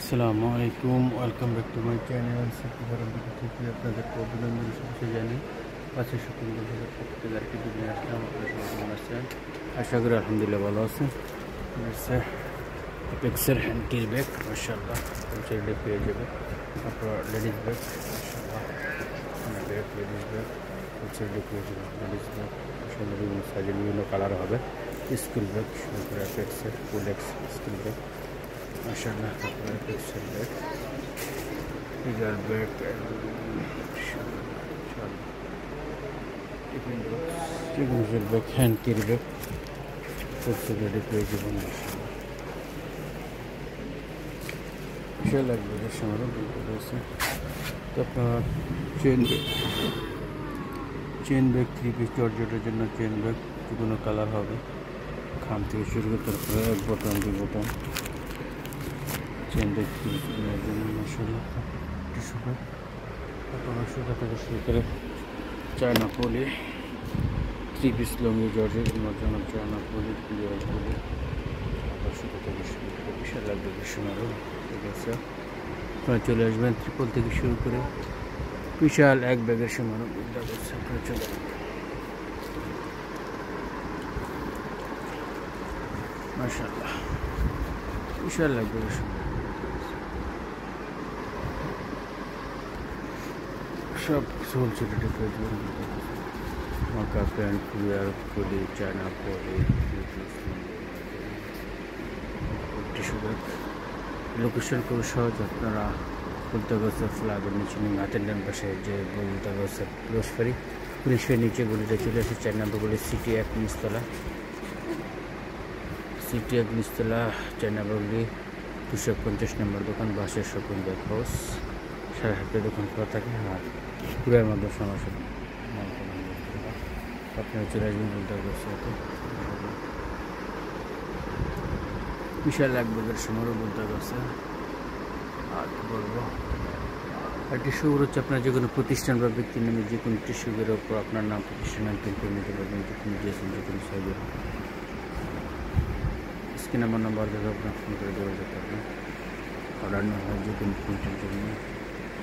আসসালামু আলাইকুম, welcome back to my channel. সত্যিকারের দিকে থেকে আপনাদেরকে অভিনন্দন শুভেচ্ছা জানি। পাশে শুক্রবার বাজারের পক্ষ থেকে আরেকটি ভিডিও আসলাম। আপনারা সবাই কেমন আছেন? আশা করি আলহামদুলিল্লাহ ভালো আছেন। অ্যাপেক্সের হ্যান্ডকির ব্যাগ মাশাআল্লাহ হোলসেলে পেয়ে যাবে। তারপর লেডিস ব্যাগ মাশাআল্লাহ ব্যাগ লেডিস ব্যাগ হোলসেলে পেয়ে যাবে। লেডিস ব্যাগ মাশাআল্লাহ বিভিন্ন সাইজের বিভিন্ন কালার হবে। স্কুল ব্যাগ শুরু করে অ্যাপেক্সের ফুলেক্স স্কুল ব্যাগ মাশাআল্লাহ। তারপরে অ্যাপেক্সের bag figure bag tiffin bag হ্যান্ডকির ব্যাগ হোলসেলে পেয়ে যাবেন মাশাআল্লাহ। বিশাল লাগবে এর সময় রয়েছে। তো আপনার চেন ব্যাগ 3 পিস জর্জেটের জন্য চেন ব্যাগ যে কোনো কালার হবে। খাম থেকে শুরু করে তারপরে এক বোতাম 2 বোতাম চেন ব্যাগ 3 পিসের জন্য মাশাআল্লাহ। টিস্যু ব্যাগ আপনার সুতা থেকে শুরু করে চায়না পলি 3 পিস লঙ্গি জর্জেট জন্য চায়না পলি ক্লিয়ার পলি আবার সুতা থেকে শুরু করে বিশাল লাগবে এর সময়। ঠিক আছে, আপনারা চলে আসবেন ত্রিপল থেকে শুরু করে বিশাল এক ব্যাগের সমান উদ্যোগ হচ্ছে। আপনারা চলে আসবেন মাশাআল্লাহ বিশাল লাগবে এর সময়। সব হোলসেলে পেয়ে যাবেন। মাকা প্যান্ট ক্লিয়ার পলি চায়না পলি টিস্যু ব্যাগ। লোকেশন খুব সহজ, আপনারা বুলতাগাছা ফ্ল্যাগের নিচে হাতের ডান পাশে যে বুলতাগাছা রোজফারি পুলিশের নিচে গলিতে চলে আসে 4 নম্বর গলি সিটি 1 নিচতলা 4 নম্বর গলি 250 নম্বর দোকান বাসের শপিং ব্যাগ হাউস। 7:30 দোকান খোলা থাকে আর পুরের মধ্যে সমস্যা আপনারা চলে আসবেন বুলতাগাছাতে। বিশাল এক ব্যাগের সময়ও বুলতাগাছা। আর কি বলবো, আর টিস্যুগুলো হচ্ছে আপনার যে কোনো প্রতিষ্ঠান বা ব্যক্তির নামে যে কোনো টিস্যুগুলোর ওপর আপনার নাম প্রতিষ্ঠানের প্রিন্ট করে নিতে পারবেন। যে কোনো দিয়েছেন যে কোনো সাইজের স্ক্রিনে আমার নাম্বার দেবে, আপনার ফোন করে যোগাযোগ করবেন। অর্ডার না হয় যে কোনো প্রিন্টের জন্য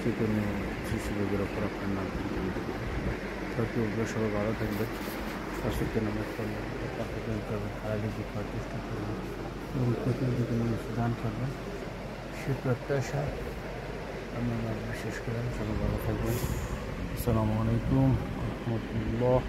যে কোনো টিস্যুগুলোর ওপর আপনার নাম প্রিন্ট করে নিতে পারবেন। তাকে ওগুলো সবাই ভালো থাকবে, অসুস্থ নামাজ করবেন, তাকে করবেন, হারালি খাওয়ার চেষ্টা করবেন এবং প্রতি যে কোনো দান করবেন। সে প্রত্যাশা আমরা শেষ করেন। সবাই ভালো থাকবেন। আসসালামু আলাইকুম রহমতুল্লাহ।